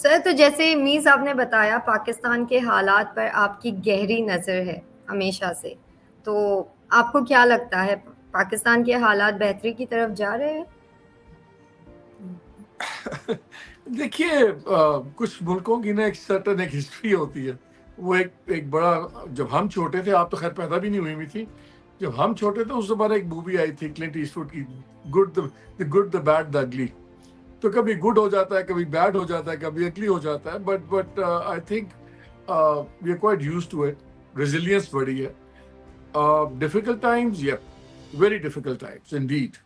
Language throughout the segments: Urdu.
سر تو جیسے میز آپ نے بتایا پاکستان کے حالات پر آپ کی گہری نظر ہے ہمیشہ سے، تو آپ کو کیا لگتا ہے پاکستان کے حالات بہتری کی طرف جا رہے ہیں؟ دیکھیے کچھ ملکوں کی نا ایک سرٹن ایک ہسٹری ہوتی ہے. وہ ایک بڑا، جب ہم چھوٹے تھے، آپ تو خیر پیدا بھی نہیں ہوئی تھی، جب ہم چھوٹے تھے اس زمانے ایک مووی آئی تھی کلنٹ ایسٹ وڈ کی، گڈ دا بیڈ دا اگلی. تو کبھی گڈ ہو جاتا ہے، کبھی بیڈ ہو جاتا ہے، کبھی اگلی ہو جاتا ہے، but I think we are quite used to it. Resilience بڑی ہے. ڈیفیکلٹ ٹائمز، یا ویری ڈیفیکلٹ ٹائمز انڈیڈ.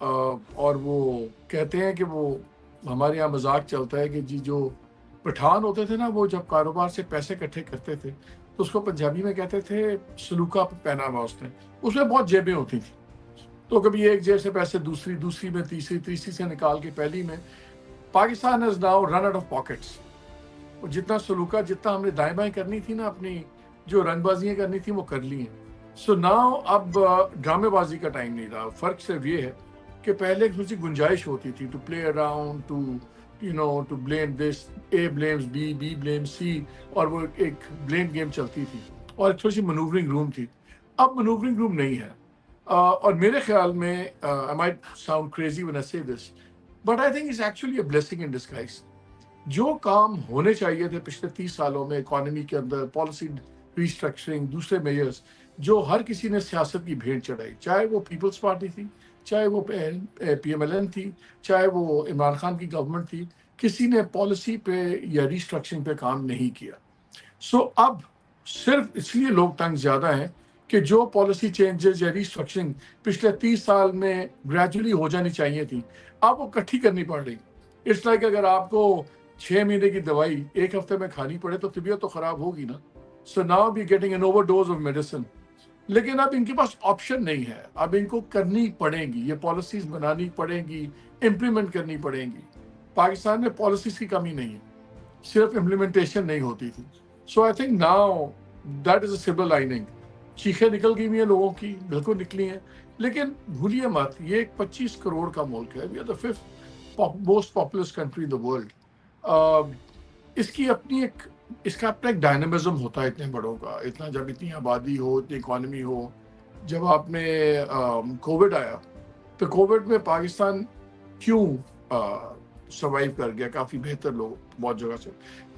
اور وہ کہتے ہیں کہ وہ ہمارے یہاں مذاق چلتا ہے کہ جی جو پٹھان ہوتے تھے نا، وہ جب کاروبار سے پیسے اکٹھے کرتے تھے تو اس کو پنجابی میں کہتے تھے سلوکا پہنا ہوا اس میں بہت جیبیں ہوتی تھیں. تو کبھی ایک جیب سے پیسے دوسری میں تیسری سے نکال کے پہلی میں. Pakistan is now run out of pockets. جتنا سلوکا، جتنا ہم نے دائیں بائیں کرنی تھی نا، اپنی جو رنگ بازیاں کرنی تھی وہ کر لی ہیں. سو ناؤ اب ڈرامے بازی کا ٹائم نہیں رہا. فرق صرف یہ ہے کہ پہلے ایک دوسری گنجائش ہوتی تھی to play around, to blame this, A blames B, B blame C, اور وہ ایک بلیم گیم چلتی تھی، اور ایک تھوڑی سی منوورنگ روم تھی. اب منوورنگ روم نہیں ہے. اور میرے خیال میں I might sound crazy when I say this, but I think it's actually a blessing in disguise. جو کام ہونے چاہیے تھے پچھلے 30 سالوں میں اکانومی کے اندر، پالیسی ریسٹرکچرنگ، دوسرے میئرز، جو ہر کسی نے سیاست کی بھیڑ چڑھائی، چاہے وہ پیپلز پارٹی تھی، چاہے وہ پی ایم ایل این تھی، چاہے وہ عمران خان کی گورنمنٹ تھی، کسی نے پالیسی پہ یا ریسٹرکچرنگ پہ کام نہیں کیا. سو اب صرف اس لیے لوگ تنگ زیادہ ہیں کہ جو پالیسی چینجز یا ریسٹرکچرنگ پچھلے 30 سال میں گریجولی ہو جانی چاہیے تھی، اب وہ اکٹھی کرنی پڑ رہی. اٹس لائک اگر آپ کو 6 مہینے کی دوائی ایک ہفتے میں کھانی پڑے تو طبیعت تو خراب ہوگی نا. So now be getting an overdose of medicine. لیکن اب ان کے پاس آپشن نہیں ہے، اب ان کو کرنی پڑیں گی، یہ پالیسیز بنانی پڑیں گی، امپلیمنٹ کرنی پڑیں گی. پاکستان میں پالیسیز کی کمی نہیں ہے، صرف امپلیمنٹیشن نہیں ہوتی تھی. So I think now that is a silver lining. چیخیں نکل گئی ہیں لوگوں کی، بالکل نکلی ہیں. لیکن بھولیے مت، یہ ایک 25 کروڑ کا ملک ہے. We are the 5th most populous country in the world. اس کی اپنی ایک، اس کا اپنا ایک ڈائنامزم ہوتا ہے اتنے بڑوں کا. اتنا جب اتنی آبادی ہو، اتنی اکانومی ہو. جب آپ نے کووڈ آیا تو کووڈ میں پاکستان کیوں سروائیو کر گیا؟ کافی بہتر لوگ بہت جگہ سے.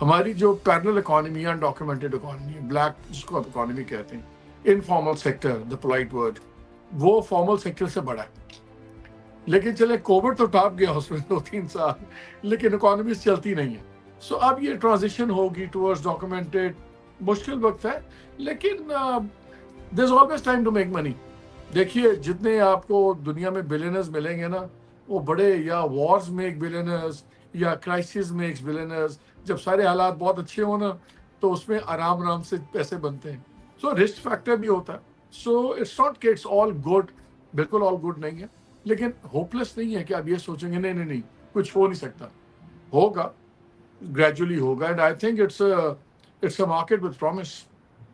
ہماری جو parallel economy, undocumented economy, black جس کو آپ اکانومی کہتے ہیں، انفارمل سیکٹر، دا پولائٹ ورڈ، وہ فارمل سیکٹر سے بڑا ہے. لیکن چلے کووڈ تو ٹاپ گیا اس میں 2-3 سال، لیکن اکانومی چلتی نہیں ہے. سو اب یہ ٹرانزیشن ہوگی ٹورڈز ڈاکیومنٹڈ. مشکل وقت ہے، لیکن there is always time to make money. دیکھیے جتنے آپ کو دنیا میں بلینرز ملیں گے نا، وہ بڑے یا وارز میں ایک بلینرز، یا کرائسس میں ایک بلینرز. جب سارے حالات بہت اچھے ہوں نا تو اس میں آرام سے پیسے بنتے ہیں. سو رسک فیکٹر بھی ہوتا ہے. سو اٹس ناٹ کہ اٹس آل گڈ، بالکل آل گڈ نہیں ہے، لیکن ہوپلیس نہیں ہے کہ آپ یہ سوچیں گے نہیں کچھ ہو نہیں سکتا. ہوگا، گریجولی ہوگا. And I think it's a market with promise.